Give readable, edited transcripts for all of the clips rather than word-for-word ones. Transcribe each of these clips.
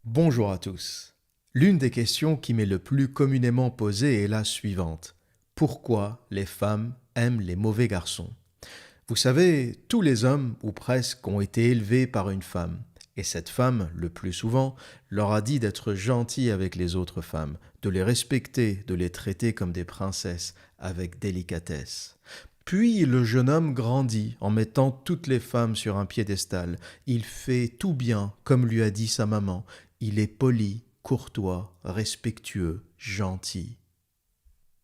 Bonjour à tous. L'une des questions qui m'est le plus communément posée est la suivante. Pourquoi les femmes aiment les mauvais garçons? Vous savez, tous les hommes, ou presque, ont été élevés par une femme. Et cette femme, le plus souvent, leur a dit d'être gentils avec les autres femmes, de les respecter, de les traiter comme des princesses, avec délicatesse. Puis le jeune homme grandit en mettant toutes les femmes sur un piédestal. Il fait tout bien, comme lui a dit sa maman. Il est poli, courtois, respectueux, gentil.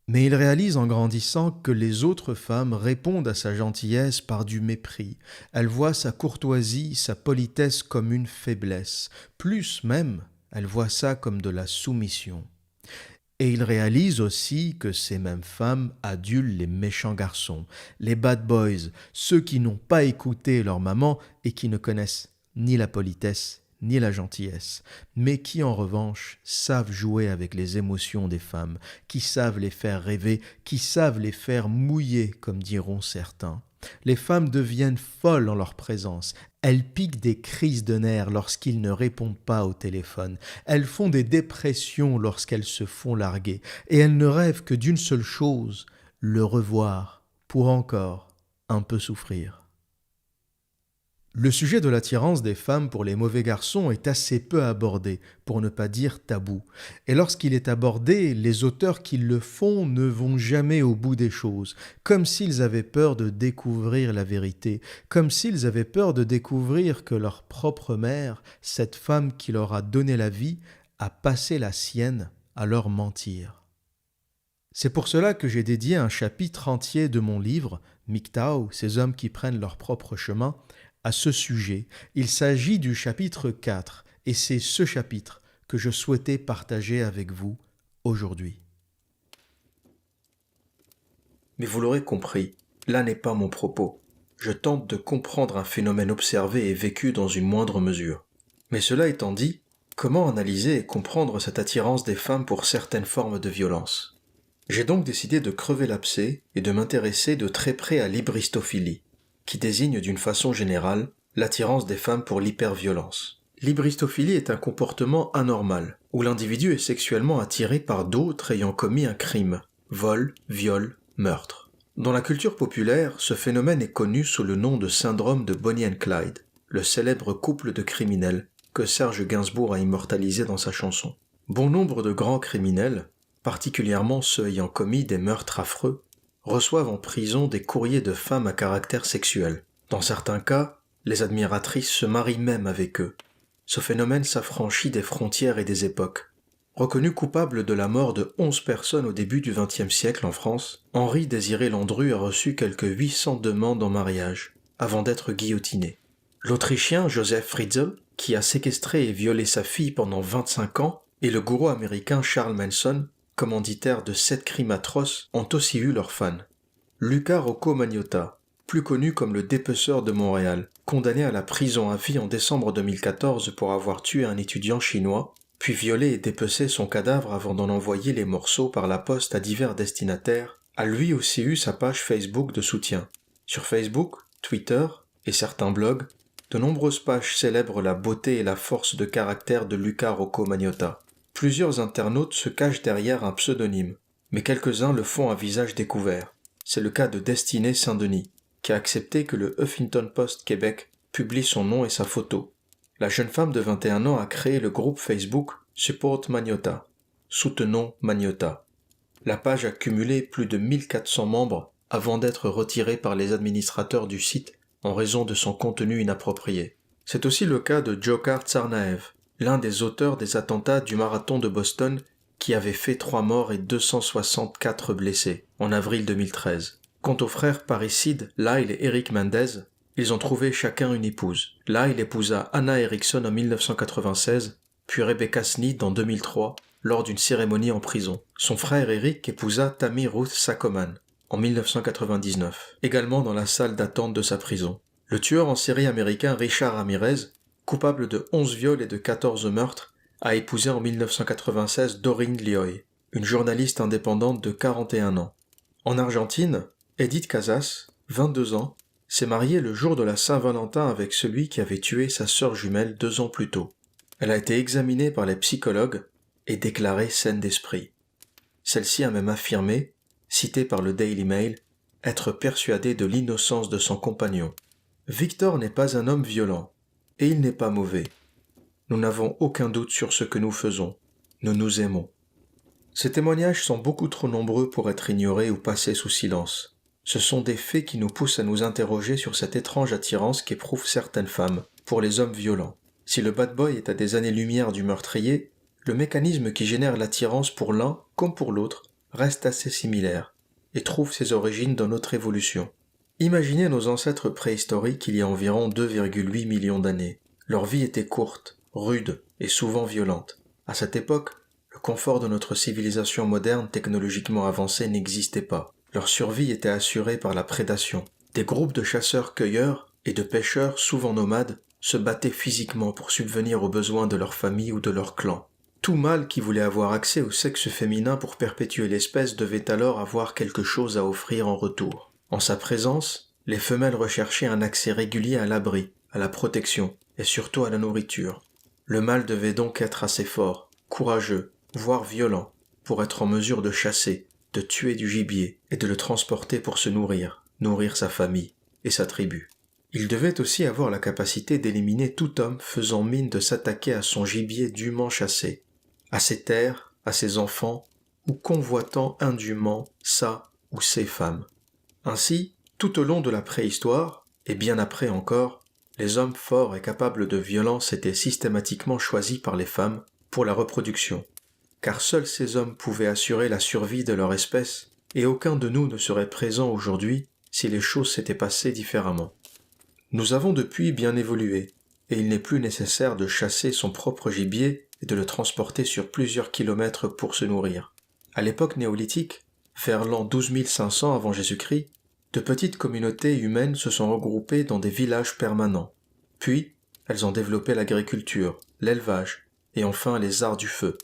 Mais il réalise en grandissant que les autres femmes répondent à sa gentillesse par du mépris. Elles voient sa courtoisie, sa politesse comme une faiblesse. Plus même, elles voient ça comme de la soumission. Et il réalise aussi que ces mêmes femmes adulent les méchants garçons, les bad boys, ceux qui n'ont pas écouté leur maman et qui ne connaissent ni la politesse ni la gentillesse, mais qui en revanche savent jouer avec les émotions des femmes, qui savent les faire rêver, qui savent les faire mouiller, comme diront certains. Les femmes deviennent folles en leur présence. Elles piquent des crises de nerfs lorsqu'ils ne répondent pas au téléphone. Elles font des dépressions lorsqu'elles se font larguer. Et elles ne rêvent que d'une seule chose, le revoir, pour encore un peu souffrir. Le sujet de l'attirance des femmes pour les mauvais garçons est assez peu abordé, pour ne pas dire tabou. Et lorsqu'il est abordé, les auteurs qui le font ne vont jamais au bout des choses, comme s'ils avaient peur de découvrir la vérité, comme s'ils avaient peur de découvrir que leur propre mère, cette femme qui leur a donné la vie, a passé la sienne à leur mentir. C'est pour cela que j'ai dédié un chapitre entier de mon livre, MGTOW, ces hommes qui prennent leur propre chemin, à ce sujet. Il s'agit du chapitre 4, et c'est ce chapitre que je souhaitais partager avec vous aujourd'hui. Mais vous l'aurez compris, là n'est pas mon propos. Je tente de comprendre un phénomène observé et vécu dans une moindre mesure. Mais cela étant dit, comment analyser et comprendre cette attirance des femmes pour certaines formes de violence? J'ai donc décidé de crever l'abcès et de m'intéresser de très près à l'hybristophilie, qui désigne d'une façon générale l'attirance des femmes pour l'hyperviolence. L'hybristophilie est un comportement anormal, où l'individu est sexuellement attiré par d'autres ayant commis un crime, vol, viol, meurtre. Dans la culture populaire, ce phénomène est connu sous le nom de syndrome de Bonnie and Clyde, le célèbre couple de criminels que Serge Gainsbourg a immortalisé dans sa chanson. Bon nombre de grands criminels, particulièrement ceux ayant commis des meurtres affreux, reçoivent en prison des courriers de femmes à caractère sexuel. Dans certains cas, les admiratrices se marient même avec eux. Ce phénomène s'affranchit des frontières et des époques. Reconnu coupable de la mort de 11 personnes au début du XXe siècle en France, Henri-Désiré Landru a reçu quelques 800 demandes en mariage, avant d'être guillotiné. L'Autrichien Joseph Fritzl, qui a séquestré et violé sa fille pendant 25 ans, et le gourou américain Charles Manson, commanditaires de 7 crimes atroces, ont aussi eu leurs fans. Luca Rocco Magnotta, plus connu comme le dépeceur de Montréal, condamné à la prison à vie en décembre 2014 pour avoir tué un étudiant chinois, puis violé et dépecé son cadavre avant d'en envoyer les morceaux par la poste à divers destinataires, a lui aussi eu sa page Facebook de soutien. Sur Facebook, Twitter et certains blogs, de nombreuses pages célèbrent la beauté et la force de caractère de Luca Rocco Magnotta. Plusieurs internautes se cachent derrière un pseudonyme, mais quelques-uns le font à visage découvert. C'est le cas de Destinée Saint-Denis, qui a accepté que le Huffington Post Québec publie son nom et sa photo. La jeune femme de 21 ans a créé le groupe Facebook Support Magnotta, soutenons Magnotta. La page a cumulé plus de 1400 membres avant d'être retirée par les administrateurs du site en raison de son contenu inapproprié. C'est aussi le cas de Dzhokhar Tsarnaev, l'un des auteurs des attentats du marathon de Boston qui avait fait 3 morts et 264 blessés en avril 2013. Quant aux frères parricides Lyle et Eric Mendez, ils ont trouvé chacun une épouse. Lyle épousa Anna Erickson en 1996, puis Rebecca Sneed en 2003 lors d'une cérémonie en prison. Son frère Eric épousa Tammy Ruth Saccoman en 1999, également dans la salle d'attente de sa prison. Le tueur en série américain Richard Ramirez, coupable de 11 viols et de 14 meurtres, a épousé en 1996 Doreen Lioy, une journaliste indépendante de 41 ans. En Argentine, Edith Casas, 22 ans, s'est mariée le jour de la Saint-Valentin avec celui qui avait tué sa sœur jumelle 2 ans plus tôt. Elle a été examinée par les psychologues et déclarée saine d'esprit. Celle-ci a même affirmé, citée par le Daily Mail, être persuadée de l'innocence de son compagnon. Victor n'est pas un homme violent, et il n'est pas mauvais. Nous n'avons aucun doute sur ce que nous faisons. Nous nous aimons. Ces témoignages sont beaucoup trop nombreux pour être ignorés ou passés sous silence. Ce sont des faits qui nous poussent à nous interroger sur cette étrange attirance qu'éprouvent certaines femmes pour les hommes violents. Si le bad boy est à des années-lumière du meurtrier, le mécanisme qui génère l'attirance pour l'un comme pour l'autre reste assez similaire et trouve ses origines dans notre évolution. Imaginez nos ancêtres préhistoriques il y a environ 2,8 millions d'années. Leur vie était courte, rude et souvent violente. À cette époque, le confort de notre civilisation moderne technologiquement avancée n'existait pas. Leur survie était assurée par la prédation. Des groupes de chasseurs-cueilleurs et de pêcheurs, souvent nomades, se battaient physiquement pour subvenir aux besoins de leur famille ou de leur clan. Tout mâle qui voulait avoir accès au sexe féminin pour perpétuer l'espèce devait alors avoir quelque chose à offrir en retour. En sa présence, les femelles recherchaient un accès régulier à l'abri, à la protection et surtout à la nourriture. Le mâle devait donc être assez fort, courageux, voire violent, pour être en mesure de chasser, de tuer du gibier et de le transporter pour se nourrir sa famille et sa tribu. Il devait aussi avoir la capacité d'éliminer tout homme faisant mine de s'attaquer à son gibier dûment chassé, à ses terres, à ses enfants, ou convoitant indûment sa ou ses femmes. Ainsi, tout au long de la préhistoire, et bien après encore, les hommes forts et capables de violence étaient systématiquement choisis par les femmes pour la reproduction, car seuls ces hommes pouvaient assurer la survie de leur espèce, et aucun de nous ne serait présent aujourd'hui si les choses s'étaient passées différemment. Nous avons depuis bien évolué, et il n'est plus nécessaire de chasser son propre gibier et de le transporter sur plusieurs kilomètres pour se nourrir. À l'époque néolithique, vers l'an 12 500 avant Jésus-Christ, de petites communautés humaines se sont regroupées dans des villages permanents. Puis, elles ont développé l'agriculture, l'élevage, et enfin les arts du feu,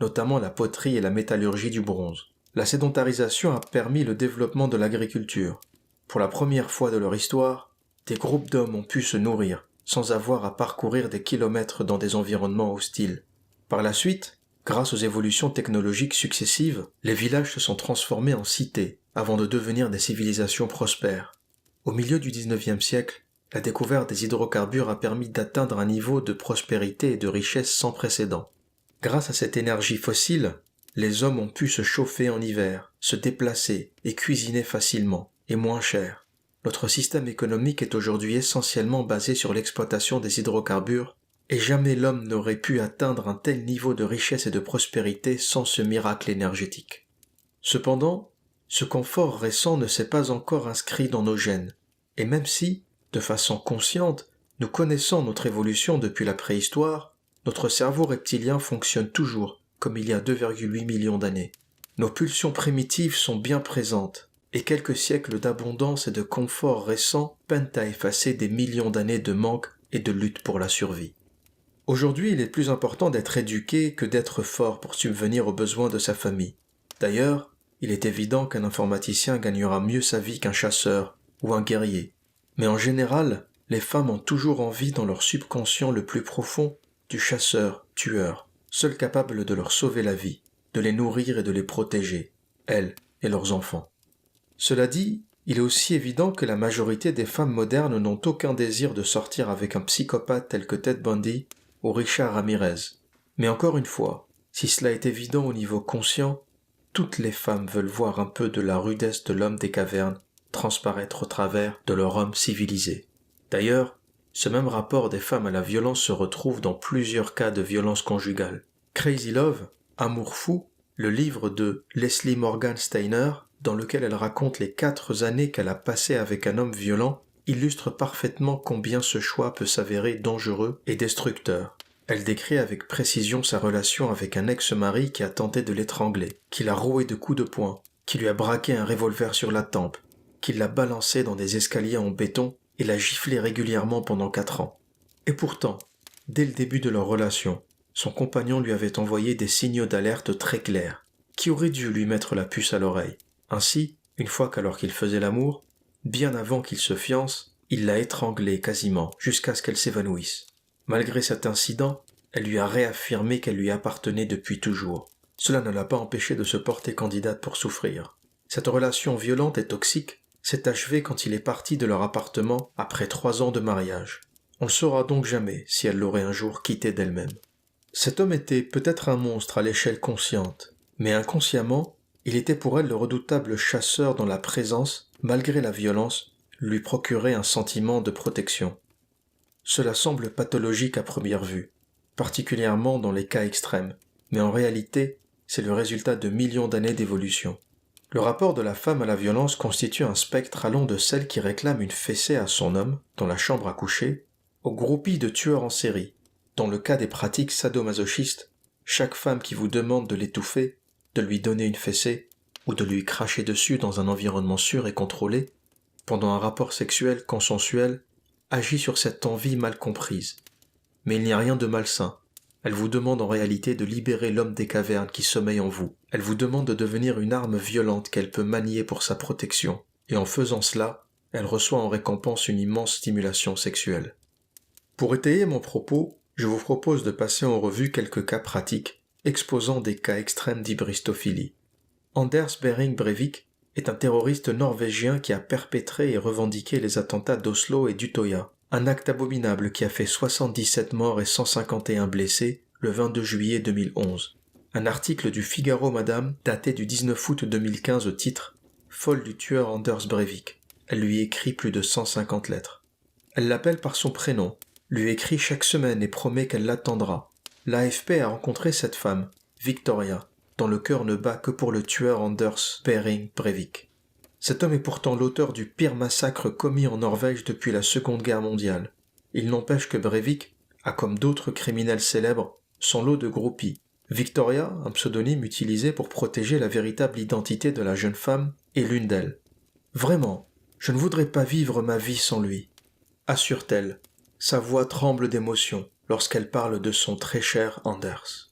notamment la poterie et la métallurgie du bronze. La sédentarisation a permis le développement de l'agriculture. Pour la première fois de leur histoire, des groupes d'hommes ont pu se nourrir, sans avoir à parcourir des kilomètres dans des environnements hostiles. Par la suite, grâce aux évolutions technologiques successives, les villages se sont transformés en cités, avant de devenir des civilisations prospères. Au milieu du XIXe siècle, la découverte des hydrocarbures a permis d'atteindre un niveau de prospérité et de richesse sans précédent. Grâce à cette énergie fossile, les hommes ont pu se chauffer en hiver, se déplacer et cuisiner facilement, et moins cher. Notre système économique est aujourd'hui essentiellement basé sur l'exploitation des hydrocarbures, et jamais l'homme n'aurait pu atteindre un tel niveau de richesse et de prospérité sans ce miracle énergétique. Cependant, ce confort récent ne s'est pas encore inscrit dans nos gènes, et même si, de façon consciente, nous connaissons notre évolution depuis la préhistoire, notre cerveau reptilien fonctionne toujours comme il y a 2,8 millions d'années. Nos pulsions primitives sont bien présentes, et quelques siècles d'abondance et de confort récents peinent à effacer des millions d'années de manque et de lutte pour la survie. Aujourd'hui, il est plus important d'être éduqué que d'être fort pour subvenir aux besoins de sa famille. D'ailleurs, il est évident qu'un informaticien gagnera mieux sa vie qu'un chasseur ou un guerrier. Mais en général, les femmes ont toujours envie dans leur subconscient le plus profond du chasseur-tueur, seul capable de leur sauver la vie, de les nourrir et de les protéger, elles et leurs enfants. Cela dit, il est aussi évident que la majorité des femmes modernes n'ont aucun désir de sortir avec un psychopathe tel que Ted Bundy ou Richard Ramirez. Mais encore une fois, si cela est évident au niveau conscient, toutes les femmes veulent voir un peu de la rudesse de l'homme des cavernes transparaître au travers de leur homme civilisé. D'ailleurs, ce même rapport des femmes à la violence se retrouve dans plusieurs cas de violence conjugale. Crazy Love, Amour fou, le livre de Leslie Morgan Steiner, dans lequel elle raconte les 4 années qu'elle a passées avec un homme violent, illustre parfaitement combien ce choix peut s'avérer dangereux et destructeur. Elle décrit avec précision sa relation avec un ex-mari qui a tenté de l'étrangler, qui l'a roué de coups de poing, qui lui a braqué un revolver sur la tempe, qui l'a balancé dans des escaliers en béton et l'a giflé régulièrement pendant 4 ans. Et pourtant, dès le début de leur relation, son compagnon lui avait envoyé des signaux d'alerte très clairs, qui auraient dû lui mettre la puce à l'oreille. Ainsi, une fois qu'alors qu'il faisait l'amour, bien avant qu'il se fiance, il l'a étranglée quasiment jusqu'à ce qu'elle s'évanouisse. Malgré cet incident, Elle lui a réaffirmé qu'elle lui appartenait depuis toujours. Cela ne l'a pas empêchée de se porter candidate pour souffrir. Cette relation violente et toxique s'est achevée quand il est parti de leur appartement après 3 ans de mariage. On ne saura donc jamais si elle l'aurait un jour quitté d'elle-même. Cet homme était peut-être un monstre à l'échelle consciente, mais inconsciemment, il était pour elle le redoutable chasseur dont la présence, malgré la violence, lui procurait un sentiment de protection. Cela semble pathologique à première vue, particulièrement dans les cas extrêmes, mais en réalité, c'est le résultat de millions d'années d'évolution. Le rapport de la femme à la violence constitue un spectre allant de celle qui réclame une fessée à son homme dans la chambre à coucher, aux groupies de tueurs en série. Dans le cas des pratiques sadomasochistes, chaque femme qui vous demande de l'étouffer, de lui donner une fessée ou de lui cracher dessus dans un environnement sûr et contrôlé, pendant un rapport sexuel consensuel, agit sur cette envie mal comprise. Mais il n'y a rien de malsain. Elle vous demande en réalité de libérer l'homme des cavernes qui sommeille en vous. Elle vous demande de devenir une arme violente qu'elle peut manier pour sa protection. Et en faisant cela, elle reçoit en récompense une immense stimulation sexuelle. Pour étayer mon propos, je vous propose de passer en revue quelques cas pratiques, exposant des cas extrêmes d'hybristophilie. Anders Behring Breivik est un terroriste norvégien qui a perpétré et revendiqué les attentats d'Oslo et d'Utøya, un acte abominable qui a fait 77 morts et 151 blessés le 22 juillet 2011. Un article du Figaro Madame daté du 19 août 2015 au titre « Folle du tueur Anders Breivik ». Elle lui écrit plus de 150 lettres. Elle l'appelle par son prénom, lui écrit chaque semaine et promet qu'elle l'attendra. L'AFP a rencontré cette femme, Victoria, dont le cœur ne bat que pour le tueur Anders Behring Breivik. Cet homme est pourtant l'auteur du pire massacre commis en Norvège depuis la Seconde Guerre mondiale. Il n'empêche que Breivik a, comme d'autres criminels célèbres, son lot de groupies. Victoria, un pseudonyme utilisé pour protéger la véritable identité de la jeune femme, est l'une d'elles. « Vraiment, je ne voudrais pas vivre ma vie sans lui », assure-t-elle. Sa voix tremble d'émotion lorsqu'elle parle de son très cher Anders.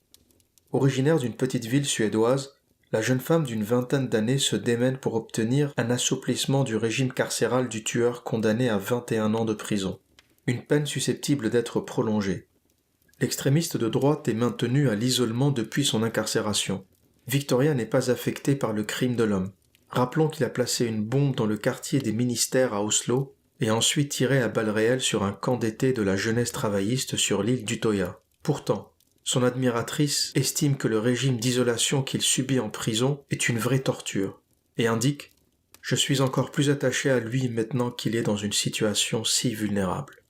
Originaire d'une petite ville suédoise, la jeune femme d'une vingtaine d'années se démène pour obtenir un assouplissement du régime carcéral du tueur condamné à 21 ans de prison, une peine susceptible d'être prolongée. L'extrémiste de droite est maintenu à l'isolement depuis son incarcération. Victoria n'est pas affectée par le crime de l'homme. Rappelons qu'il a placé une bombe dans le quartier des ministères à Oslo et ensuite tiré à balles réelles sur un camp d'été de la jeunesse travailliste sur l'île d'Utøya. Pourtant, son admiratrice estime que le régime d'isolation qu'il subit en prison est une vraie torture et indique « Je suis encore plus attachée à lui maintenant qu'il est dans une situation si vulnérable ».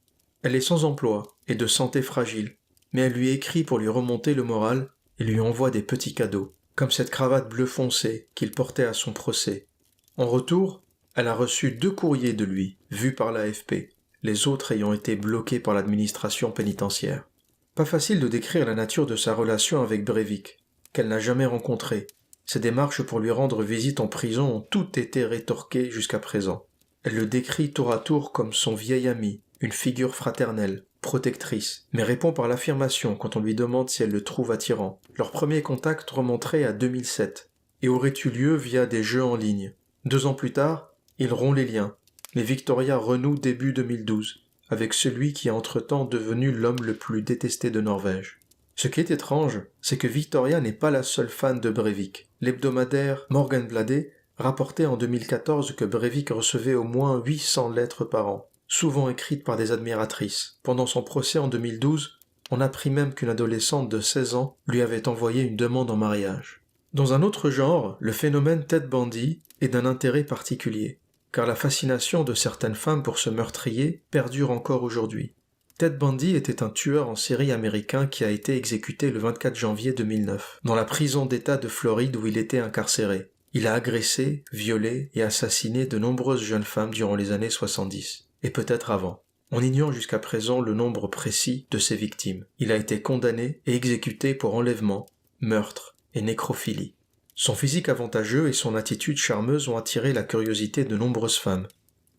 Elle est sans emploi et de santé fragile, mais elle lui écrit pour lui remonter le moral et lui envoie des petits cadeaux, comme cette cravate bleu foncé qu'il portait à son procès. En retour, elle a reçu 2 courriers de lui, vus par l'AFP, les autres ayant été bloqués par l'administration pénitentiaire. Pas facile de décrire la nature de sa relation avec Breivik, qu'elle n'a jamais rencontré. Ses démarches pour lui rendre visite en prison ont toutes été rétorquées jusqu'à présent. Elle le décrit tour à tour comme son vieil ami, une figure fraternelle, protectrice, mais répond par l'affirmation quand on lui demande si elle le trouve attirant. Leur premier contact remonterait à 2007 et aurait eu lieu via des jeux en ligne. 2 ans plus tard, il rompt les liens, mais Victoria renoue début 2012 avec celui qui est entre-temps devenu l'homme le plus détesté de Norvège. Ce qui est étrange, c'est que Victoria n'est pas la seule fan de Breivik. L'hebdomadaire Morgenbladet rapportait en 2014 que Breivik recevait au moins 800 lettres par an, souvent écrites par des admiratrices. Pendant son procès en 2012, on apprit même qu'une adolescente de 16 ans lui avait envoyé une demande en mariage. Dans un autre genre, le phénomène Ted Bundy est d'un intérêt particulier, car la fascination de certaines femmes pour ce meurtrier perdure encore aujourd'hui. Ted Bundy était un tueur en série américain qui a été exécuté le 24 janvier 2009, dans la prison d'État de Floride où il était incarcéré. Il a agressé, violé et assassiné de nombreuses jeunes femmes durant les années 70, et peut-être avant. On ignore jusqu'à présent le nombre précis de ses victimes. Il a été condamné et exécuté pour enlèvement, meurtre et nécrophilie. Son physique avantageux et son attitude charmeuse ont attiré la curiosité de nombreuses femmes.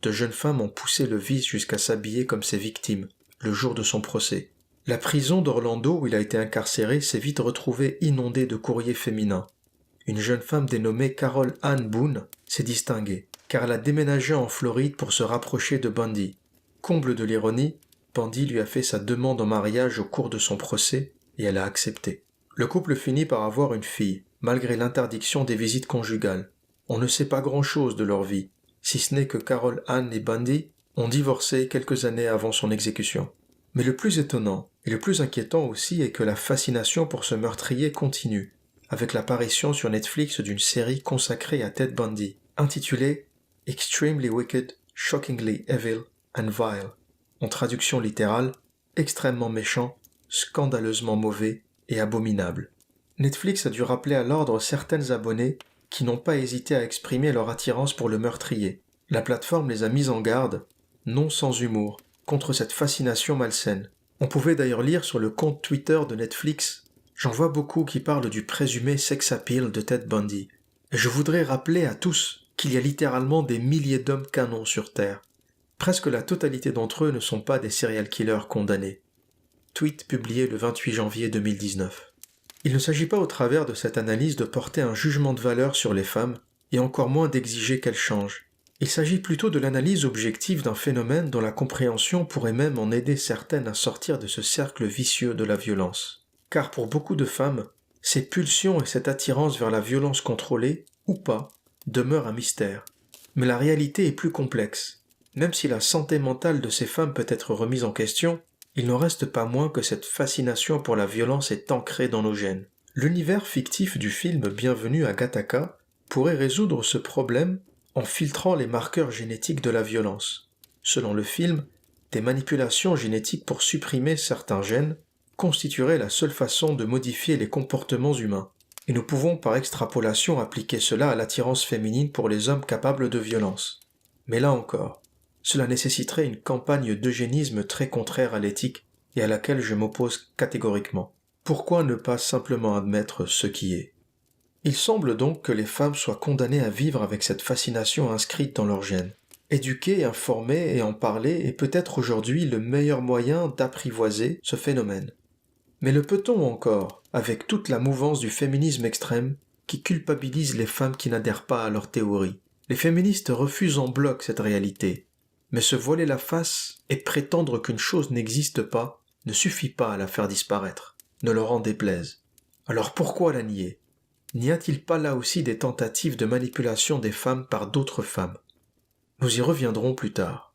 De jeunes femmes ont poussé le vice jusqu'à s'habiller comme ses victimes, le jour de son procès. La prison d'Orlando où il a été incarcéré s'est vite retrouvée inondée de courriers féminins. Une jeune femme dénommée Carol Ann Boone s'est distinguée, car elle a déménagé en Floride pour se rapprocher de Bundy. Comble de l'ironie, Bundy lui a fait sa demande en mariage au cours de son procès, et elle a accepté. Le couple finit par avoir une fille, malgré l'interdiction des visites conjugales. On ne sait pas grand-chose de leur vie, si ce n'est que Carol Ann et Bundy ont divorcé quelques années avant son exécution. Mais le plus étonnant, et le plus inquiétant aussi, est que la fascination pour ce meurtrier continue, avec l'apparition sur Netflix d'une série consacrée à Ted Bundy, intitulée « Extremely Wicked, Shockingly Evil and Vile », en traduction littérale « extrêmement méchant, scandaleusement mauvais et abominable ». Netflix a dû rappeler à l'ordre certaines abonnées qui n'ont pas hésité à exprimer leur attirance pour le meurtrier. La plateforme les a mises en garde, non sans humour, contre cette fascination malsaine. On pouvait d'ailleurs lire sur le compte Twitter de Netflix « J'en vois beaucoup qui parlent du présumé sex appeal de Ted Bundy. Et je voudrais rappeler à tous qu'il y a littéralement des milliers d'hommes canons sur Terre. Presque la totalité d'entre eux ne sont pas des serial killers condamnés. » Tweet publié le 28 janvier 2019. Il ne s'agit pas au travers de cette analyse de porter un jugement de valeur sur les femmes, et encore moins d'exiger qu'elles changent. Il s'agit plutôt de l'analyse objective d'un phénomène dont la compréhension pourrait même en aider certaines à sortir de ce cercle vicieux de la violence. Car pour beaucoup de femmes, ces pulsions et cette attirance vers la violence contrôlée, ou pas, demeurent un mystère. Mais la réalité est plus complexe. Même si la santé mentale de ces femmes peut être remise en question, il n'en reste pas moins que cette fascination pour la violence est ancrée dans nos gènes. L'univers fictif du film Bienvenue à Gattaca pourrait résoudre ce problème en filtrant les marqueurs génétiques de la violence. Selon le film, des manipulations génétiques pour supprimer certains gènes constitueraient la seule façon de modifier les comportements humains. Et nous pouvons par extrapolation appliquer cela à l'attirance féminine pour les hommes capables de violence. Mais là encore, cela nécessiterait une campagne d'eugénisme très contraire à l'éthique et à laquelle je m'oppose catégoriquement. Pourquoi ne pas simplement admettre ce qui est ? Il semble donc que les femmes soient condamnées à vivre avec cette fascination inscrite dans leur gène. Éduquer, informer et en parler est peut-être aujourd'hui le meilleur moyen d'apprivoiser ce phénomène. Mais le peut-on encore, avec toute la mouvance du féminisme extrême qui culpabilise les femmes qui n'adhèrent pas à leur théorie ? Les féministes refusent en bloc cette réalité. Mais se voiler la face et prétendre qu'une chose n'existe pas ne suffit pas à la faire disparaître, ne leur en déplaise. Alors pourquoi la nier ? N'y a-t-il pas là aussi des tentatives de manipulation des femmes par d'autres femmes ? Nous y reviendrons plus tard.